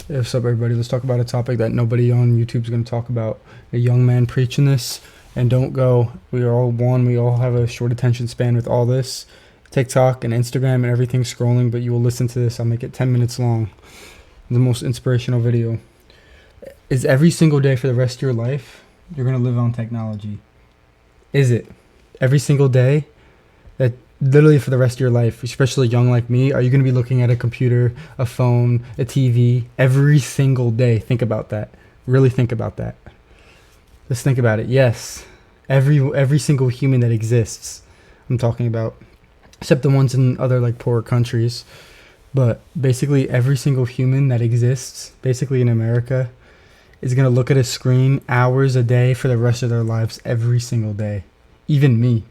What's up, everybody? Let's talk about a topic that nobody on YouTube is going to talk about. A young man preaching this, and don't go. We are all one. We all have a short attention span with all this. TikTok and Instagram and everything scrolling, but you will listen to this. I'll make it 10 minutes long. The most inspirational video. Is every single day for the rest of your life, you're going to live on technology? Is it? Every single day? That literally for the rest of your life, especially young like me, are you going to be looking at a computer, a phone, a TV every single day? Think about that. Really think about that. Just think about it. Yes. Every single human that exists, I'm talking about, except the ones in other like poorer countries. But basically every single human that exists, basically in America, is going to look at a screen hours a day for the rest of their lives every single day. Even me.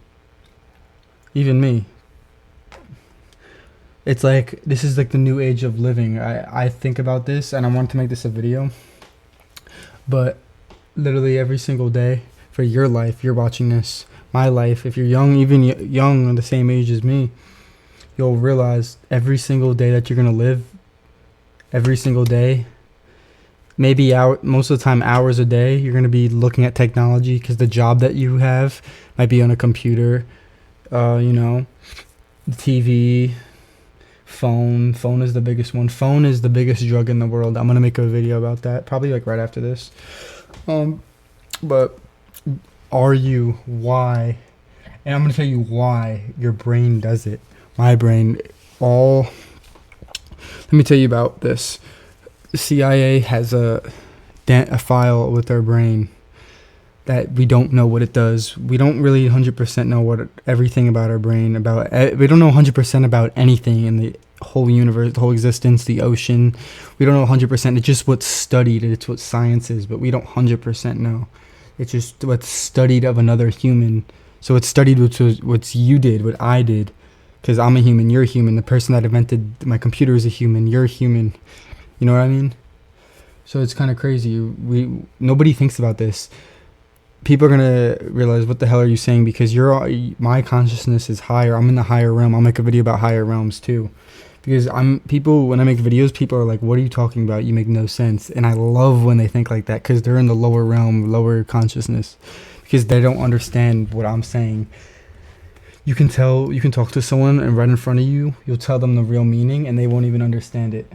It's like, this is like the new age of living. I think about this, and I wanted to make this a video. But literally every single day for your life, you're watching this. My life, if you're young, even young, the same age as me, you'll realize every single day that you're going to live, every single day, maybe most of the time hours a day, you're going to be looking at technology, because the job that you have might be on a computer, TV, phone is the biggest one. Phone is the biggest drug in the world. I'm going to make a video about that, probably like right after this. But why? And I'm going to tell you why your brain does it. My brain, let me tell you about this. The CIA has a file with our brain that we don't know what it does. We don't really 100% know everything about our brain. We don't know 100% about anything in the whole universe, the whole existence, the ocean. We don't know 100%. It's just what's studied. It's what science is, but we don't 100% know. It's just what's studied of another human. So it's studied what you did, what I did, because I'm a human, you're a human. The person that invented my computer is a human, you're a human. You know what I mean? So it's kind of crazy. Nobody thinks about this. People are gonna realize, what the hell are you saying? Because my consciousness is higher. I'm in the higher realm. I'll make a video about higher realms too, because when I make videos, people are like, what are you talking about? You make no sense. And I love when they think like that, because they're in the lower realm, lower consciousness, because they don't understand what I'm saying. You can talk to someone, and right in front of you, you'll tell them the real meaning, and they won't even understand it.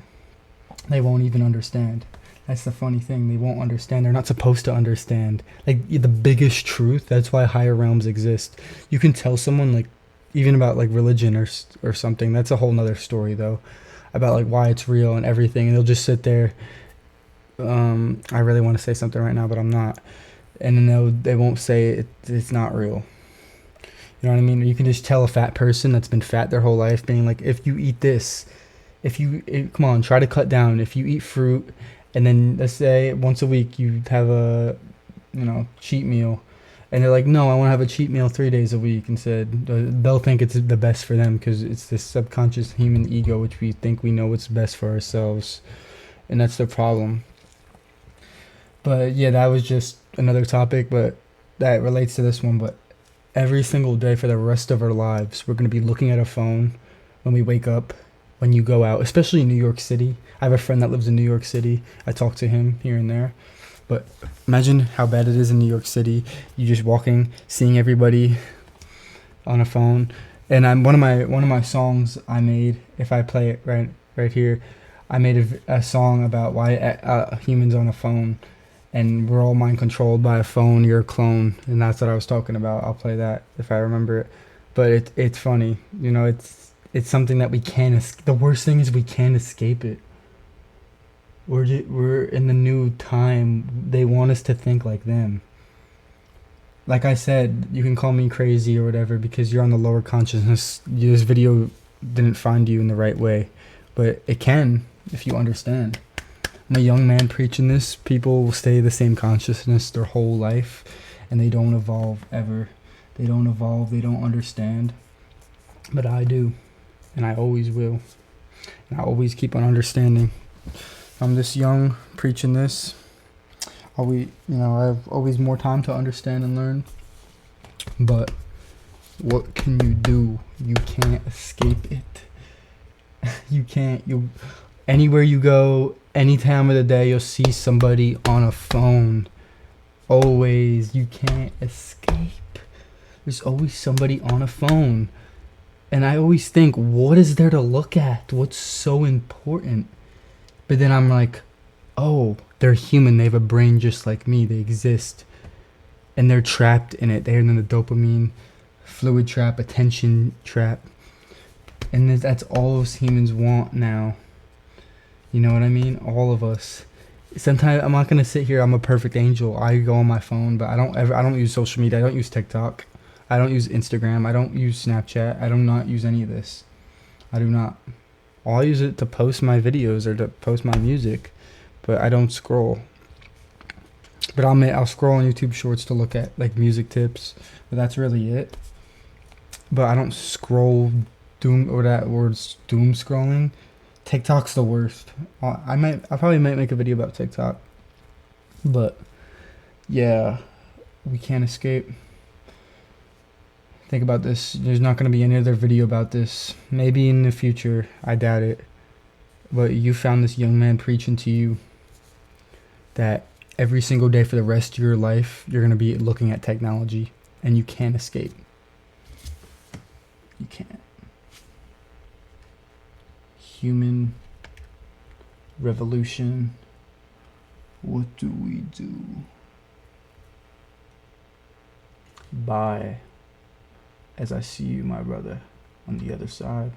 They won't even understand. That's the funny thing. They won't understand. They're not supposed to understand. Like, the biggest truth, that's why higher realms exist. You can tell someone, like, even about like religion or something. That's a whole nother story though, about like why it's real and everything. And they'll just sit there. I really want to say something right now, but I'm not. And then they won't say it's not real. You know what I mean? You can just tell a fat person that's been fat their whole life, being like, if you eat this, come on, try to cut down. If you eat fruit, and then let's say once a week you have a, cheat meal, and they're like, no, I want to have a cheat meal 3 days a week instead. They'll think it's the best for them, because it's this subconscious human ego, which we think we know what's best for ourselves, and that's the problem. But yeah, that was just another topic, but that relates to this one. But every single day for the rest of our lives, we're going to be looking at a phone when we wake up, when you go out, especially in New York City. I have a friend that lives in New York City. I talk to him here and there. But imagine how bad it is in New York City. You just walking, seeing everybody on a phone. And one of my songs I made, if I play it right here, I made a song about why humans on a phone, and we're all mind controlled by a phone. You're a clone, and that's what I was talking about. I'll play that if I remember it. But it's funny, it's something that we can't. The worst thing is we can't escape it. We're in the new time. They want us to think like them. Like I said, you can call me crazy or whatever, because you're on the lower consciousness. This video didn't find you in the right way, but it can if you understand. I'm a young man preaching this. People will stay the same consciousness their whole life, and they don't evolve ever. They don't evolve. They don't understand. But I do, and I always will. And I always keep on understanding. I'm this young preaching this. I have always more time to understand and learn. But what can you do? You can't escape it. You can't. Anywhere you go, any time of the day, you'll see somebody on a phone. Always. You can't escape. There's always somebody on a phone. And I always think, what is there to look at? What's so important? But then I'm like, oh, they're human. They have a brain just like me. They exist. And they're trapped in it. They're in the dopamine fluid trap, attention trap. And that's all us humans want now. You know what I mean? All of us. Sometimes I'm not gonna sit here. I'm a perfect angel. I go on my phone, but I don't use social media. I don't use TikTok. I don't use Instagram. I don't use Snapchat. I do not use any of this. I do not. I'll use it to post my videos or to post my music, but I don't scroll. But I'll scroll on YouTube Shorts to look at like music tips, but that's really it. But I don't scroll doom scrolling. TikTok's the worst. I probably might make a video about TikTok. But yeah, we can't escape. Think about this. There's not going to be any other video about this. Maybe in the future. I doubt it. But you found this young man preaching to you that every single day for the rest of your life, you're going to be looking at technology. And you can't escape. You can't. Human revolution. What do we do? Bye. As I see you, my brother, on the other side.